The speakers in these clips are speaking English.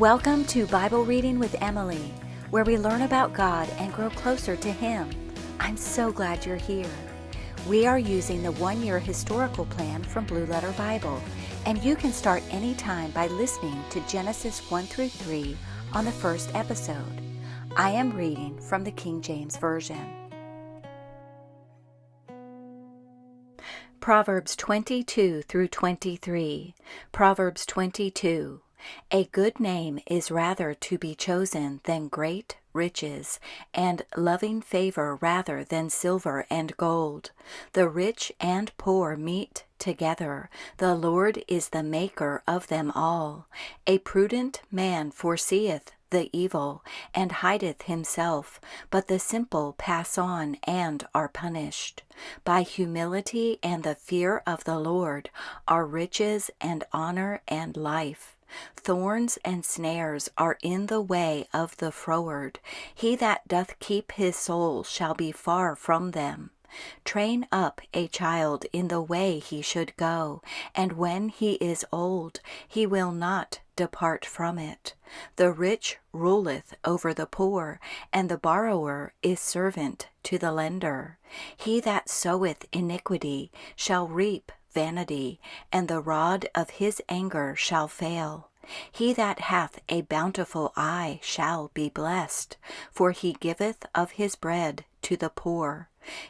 Welcome to Bible Reading with Emily, where we learn about God and grow closer to Him. I'm so glad you're here. We are using the one-year historical plan from Blue Letter Bible, and you can start anytime by listening to Genesis 1 through 3 on the first episode. I am reading from the King James Version. Proverbs 22 through 23. Proverbs 22. A good name is rather to be chosen than great riches, and loving favor rather than silver and gold. The rich and poor meet together. The Lord is the maker of them all. A prudent man foreseeth the evil, and hideth himself, but the simple pass on and are punished. By humility and the fear of the Lord are riches and honor and life. Thorns and snares are in the way of the froward. He that doth keep his soul shall be far from them. Train up a child in the way he should go, and when he is old, he will not depart from it. The rich ruleth over the poor, and the borrower is servant to the lender. He that soweth iniquity shall reap vanity, and the rod of his anger shall fail. He that hath a bountiful eye shall be blessed, for he giveth of his bread to the poor.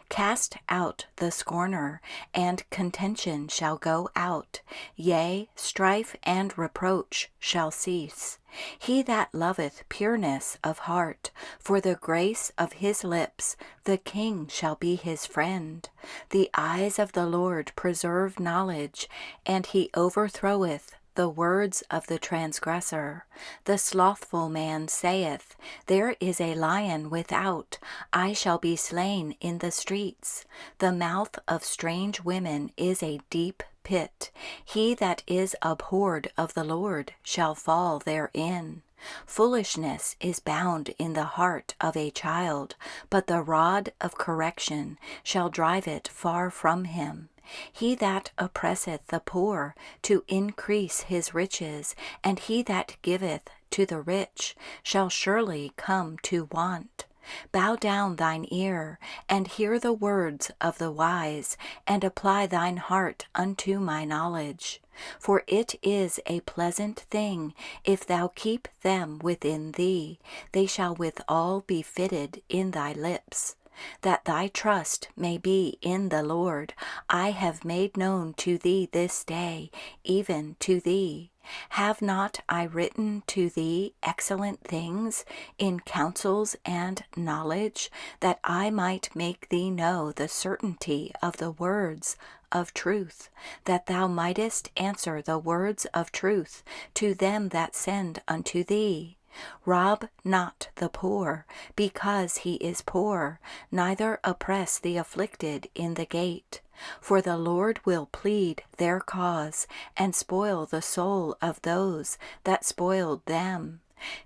Cast out the scorner, and contention shall go out. Yea, strife and reproach shall cease. He that loveth pureness of heart, for the grace of his lips, the king shall be his friend. The eyes of the Lord preserve knowledge, and he overthroweth the words of the transgressor. The slothful man saith, There is a lion without, I shall be slain in the streets. The mouth of strange women is a deep pit. He that is abhorred of the Lord shall fall therein. Foolishness is bound in the heart of a child, but the rod of correction shall drive it far from him. He that oppresseth the poor to increase his riches, and he that giveth to the rich shall surely come to want. Bow down thine ear, and hear the words of the wise, and apply thine heart unto my knowledge. For it is a pleasant thing, if thou keep them within thee, they shall withal be fitted in thy lips. That thy trust may be in the Lord, I have made known to thee this day, even to thee. Have not I written to thee excellent things in counsels and knowledge, that I might make thee know the certainty of the words of truth, that thou mightest answer the words of truth to them that send unto thee? Rob not the poor, because he is poor, neither oppress the afflicted in the gate. For the Lord will plead their cause, and spoil the soul of those that spoiled them.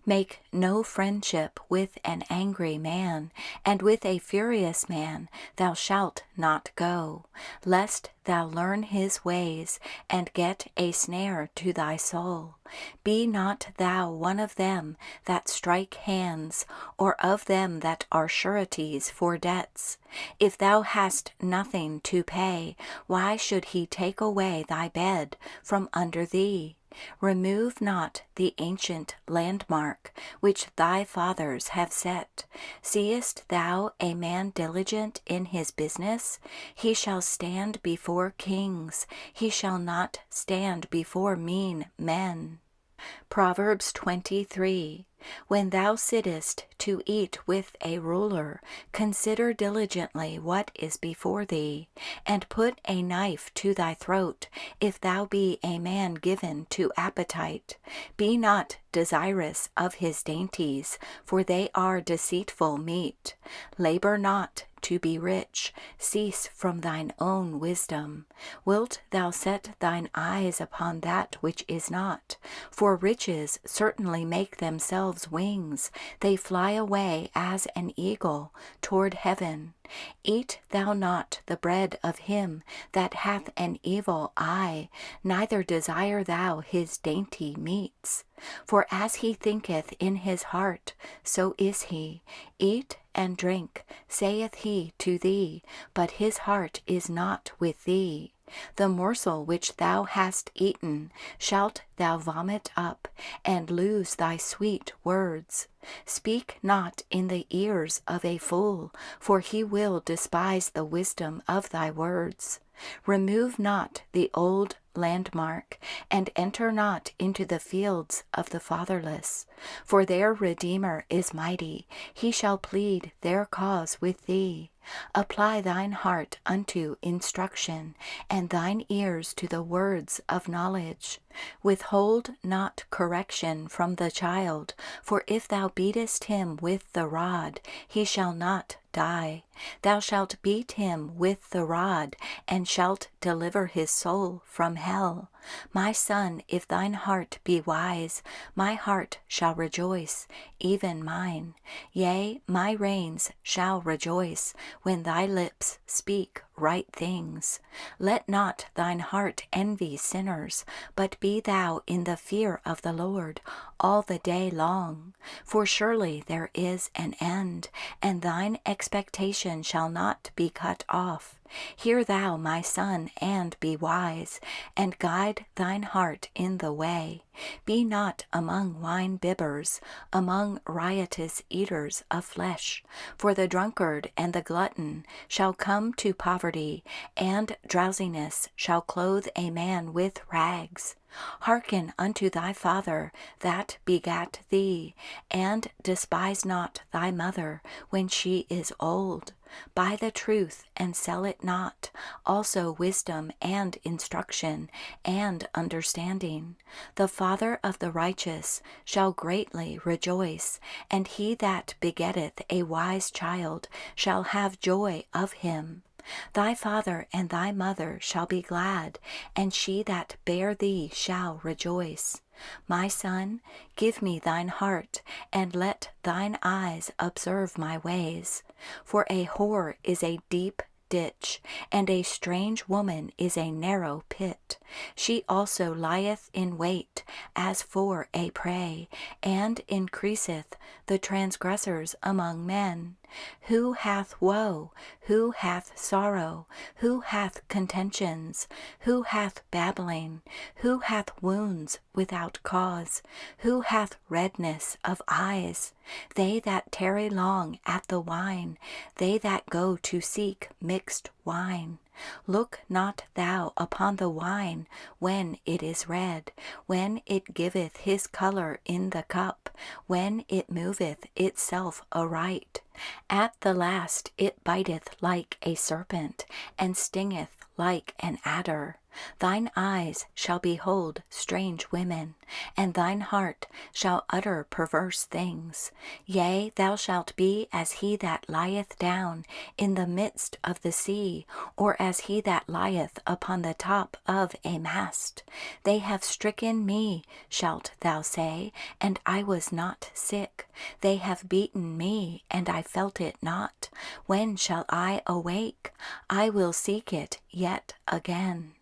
Make no friendship with an angry man, and with a furious man thou shalt not go, lest thou learn his ways, and get a snare to thy soul. Be not thou one of them that strike hands, or of them that are sureties for debts. If thou hast nothing to pay, why should he take away thy bed from under thee? Remove not the ancient landmark which thy fathers have set. Seest thou a man diligent in his business? He shall stand before kings. He shall not stand before mean men. Proverbs 23. When thou sittest to eat with a ruler, consider diligently what is before thee, and put a knife to thy throat, if thou be a man given to appetite. Be not desirous of his dainties, for they are deceitful meat. Labor not to be rich, cease from thine own wisdom. Wilt thou set thine eyes upon that which is not? For riches certainly make themselves wings, they fly away as an eagle toward heaven. Eat thou not the bread of him that hath an evil eye, neither desire thou his dainty meats. For as he thinketh in his heart, so is he. Eat and drink, saith he to thee, but his heart is not with thee. The morsel which thou hast eaten shalt thou vomit up, and lose thy sweet words. Speak not in the ears of a fool, for he will despise the wisdom of thy words. Remove not the old landmark, and enter not into the fields of the fatherless. For their Redeemer is mighty, he shall plead their cause with thee. Apply thine heart unto instruction, and thine ears to the words of knowledge. Withhold not correction from the child, for if thou beatest him with the rod, he shall not die. Thou shalt beat him with the rod, and shalt deliver his soul from hell. My son, if thine heart be wise, my heart shall rejoice, even mine. Yea, my reins shall rejoice, when thy lips speak right things. Let not thine heart envy sinners, but be thou in the fear of the Lord all the day long. For surely there is an end, and thine expectation shall not be cut off. Hear thou, my son, and be wise, and guide thine heart in the way. Be not among wine-bibbers, among riotous eaters of flesh. For the drunkard and the glutton shall come to poverty, and drowsiness shall clothe a man with rags. Hearken unto thy father that begat thee, and despise not thy mother when she is old. Buy the truth and sell it not, also wisdom and instruction and understanding. The father of the righteous shall greatly rejoice, and he that begetteth a wise child shall have joy of him. Thy father and thy mother shall be glad, and she that bare thee shall rejoice. My son, give me thine heart, and let thine eyes observe my ways. For a whore is a deep ditch, and a strange woman is a narrow pit. She also lieth in wait as for a prey, and increaseth the transgressors among men. Who hath woe? Who hath sorrow? Who hath contentions? Who hath babbling? Who hath wounds without cause? Who hath redness of eyes? They that tarry long at the wine, they that go to seek mixed wine. Look not thou upon the wine when it is red, when it giveth his colour in the cup, when it moveth itself aright. At the last it biteth like a serpent, and stingeth like an adder. Thine eyes shall behold strange women, and thine heart shall utter perverse things. Yea, thou shalt be as he that lieth down in the midst of the sea, or as he that lieth upon the top of a mast. They have stricken me, shalt thou say, and I was not sick. They have beaten me, and I felt it not. When shall I awake? I will seek it yet again.